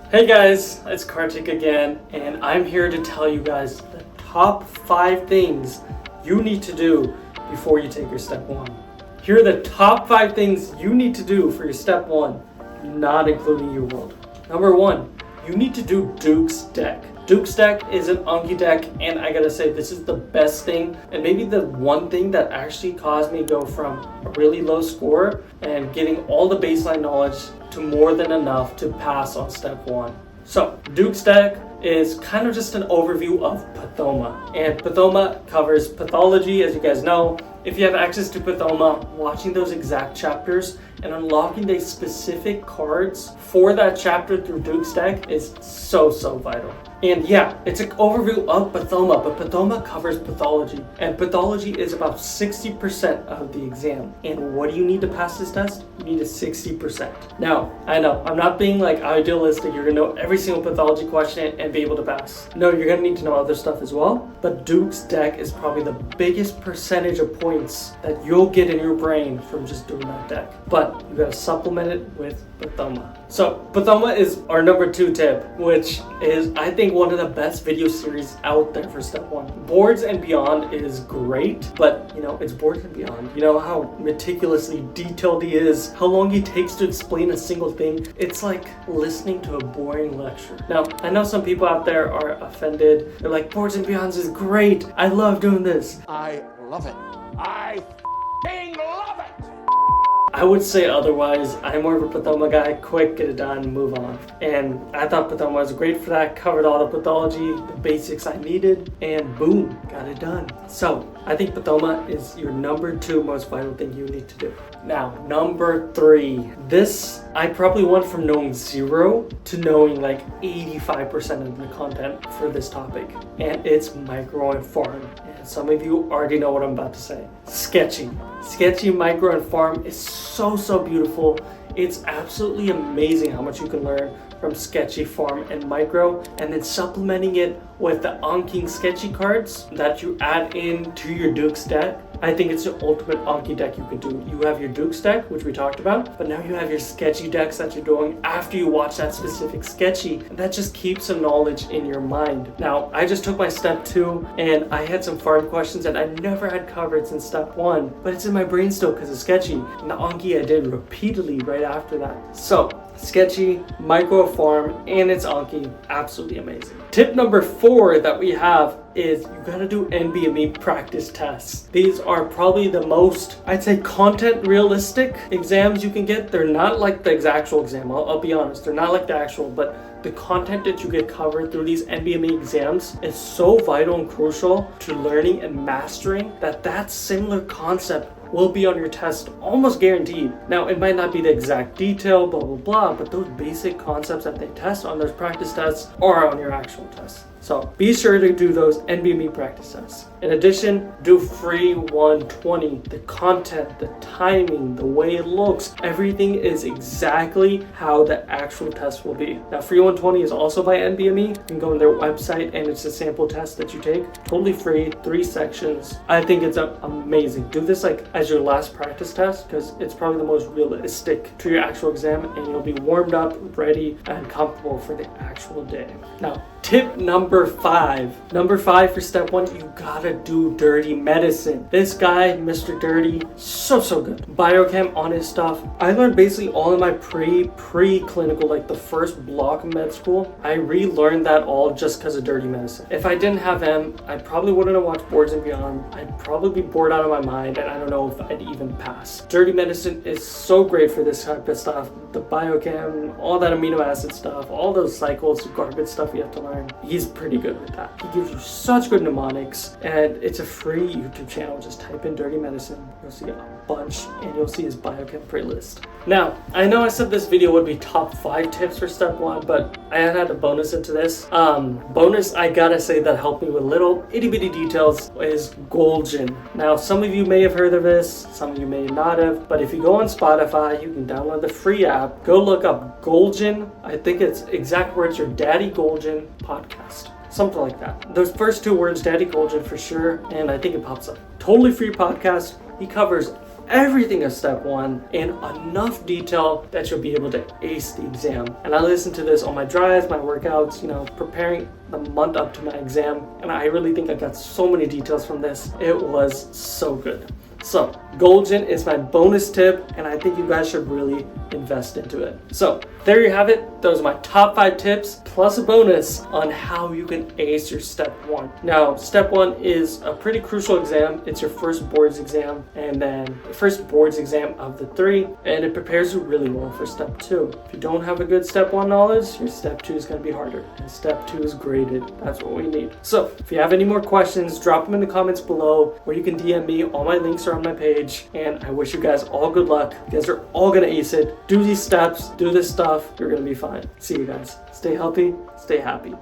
Hey guys, it's Kartik again, and I'm here to tell you guys the top 5 things you need to do before you take your step 1. Here are the top 5 things you need to do for your step 1, not including Uworld. Number 1, you need to do Duke's deck. Duke's deck is an Anki deck, and I gotta say, this is the best thing, and maybe the one thing that actually caused me to go from a really low score and getting all the baseline knowledge to more than enough to pass on step 1. So, Duke's deck is kind of just an overview of Pathoma, and Pathoma covers pathology, as you guys know. If you have access to Pathoma, watching those exact chapters and unlocking the specific cards for that chapter through Duke's deck is so vital. And yeah, it's an overview of Pathoma, but Pathoma covers pathology, and pathology is about 60% of the exam. And what do you need to pass this test? You need a 60%. Now, I know, I'm not being like idealistic, you're gonna know every single pathology question and be able to pass. No, you're gonna need to know other stuff as well, but Duke's deck is probably the biggest percentage of points that you'll get in your brain from just doing that deck. But you gotta supplement it with Pathoma. So Pathoma is our number 2 tip, which is, I think, one of the best video series out there for step 1. Boards and Beyond is great, but it's Boards and Beyond. You know how meticulously detailed he is, how long he takes to explain a single thing. It's like listening to a boring lecture. Now, I know some people out there are offended. They're like, Boards and Beyond is great. I love doing this. I love it. I love it. I would say otherwise. I'm more of a Pathoma guy. Quick, get it done, move on. And I thought Pathoma was great for that. Covered all the pathology, the basics I needed, and boom, got it done. So I think Pathoma is your number 2 most vital thing you need to do. Now, number 3. This, I probably went from knowing 0 to knowing like 85% of the content for this topic. And it's micro and farm. And some of you already know what I'm about to say. Sketchy. Sketchy, micro, and farm is so beautiful. It's absolutely amazing how much you can learn from Sketchy, Farm, and Micro, and then supplementing it with the Anki Sketchy cards that you add in to your Duke's deck. I think it's the ultimate Anki deck you could do. You have your Duke's deck, which we talked about, but now you have your Sketchy decks that you're doing after you watch that specific Sketchy, and that just keeps some knowledge in your mind. Now, I just took my step 2, and I had some farm questions that I never had covered since step 1, but it's in my brain still because it's Sketchy, and the Anki I did repeatedly right after that. So, Sketchy, Micro, Farm, and it's Anki. Absolutely amazing. Tip number 4 that we have is you gotta do NBME practice tests. These are probably the most, I'd say, content realistic exams you can get. They're not like the actual exam, I'll be honest. They're not like the actual, but the content that you get covered through these NBME exams is so vital and crucial to learning and mastering that similar concept will be on your test almost guaranteed. Now, it might not be the exact detail, blah blah, but those basic concepts that they test on those practice tests are on your actual test. So be sure to do those NBME practice tests. In addition, do Free 120. The content, the timing, the way it looks, everything is exactly how the actual test will be. Now, Free 120 is also by NBME. You can go on their website and it's a sample test that you take. Totally free, 3 sections. I think it's amazing. Do this like as your last practice test because it's probably the most realistic to your actual exam, and you'll be warmed up, ready, and comfortable for the actual day. Now, tip number 5. Number 5 for step 1, you gotta do dirty medicine. This guy, Mr. Dirty, so good. Biochem on his stuff. I learned basically all in my pre-clinical, like the first block of med school. I relearned that all just because of dirty medicine. If I didn't have him, I probably wouldn't have watched Boards and Beyond. I'd probably be bored out of my mind, and I don't know if I'd even pass. Dirty medicine is so great for this type of stuff. The biochem, all that amino acid stuff, all those cycles, garbage stuff you have to learn. He's pretty good with that. He gives you such good mnemonics, and it's a free YouTube channel. Just type in Dirty Medicine. You'll see a bunch, and you'll see his biochem playlist. Now, I know I said this video would be top 5 tips for step 1, but I had a bonus into this. Bonus, I gotta say, that helped me with little itty bitty details is Golgen. Now, some of you may have heard of this, some of you may not have, but if you go on Spotify, you can download the free app. Go look up Golgen. I think it's exact words are Daddy Golgen Podcast. Something like that. Those first 2 words, Daddy Golgen for sure, and I think it pops up. Totally free podcast. He covers everything of step 1 in enough detail that you'll be able to ace the exam. And I listen to this on my drives, my workouts, preparing the month up to my exam, and I really think I got so many details from this. It was so good. So, Goldgen is my bonus tip, and I think you guys should really invest into it. So, there you have it. Those are my top 5 tips, plus a bonus on how you can ace your step 1. Now, step 1 is a pretty crucial exam. It's your first boards exam, and then the first boards exam of the 3, and it prepares you really well for step 2. If you don't have a good step 1 knowledge, your step 2 is going to be harder, and step 2 is graded. That's what we need. So, if you have any more questions, drop them in the comments below, or you can DM me. All my links are on my page, and I wish you guys all good luck. You guys are all gonna ace it. Do these steps, do this stuff, you're gonna be fine. See you guys. Stay healthy, stay happy.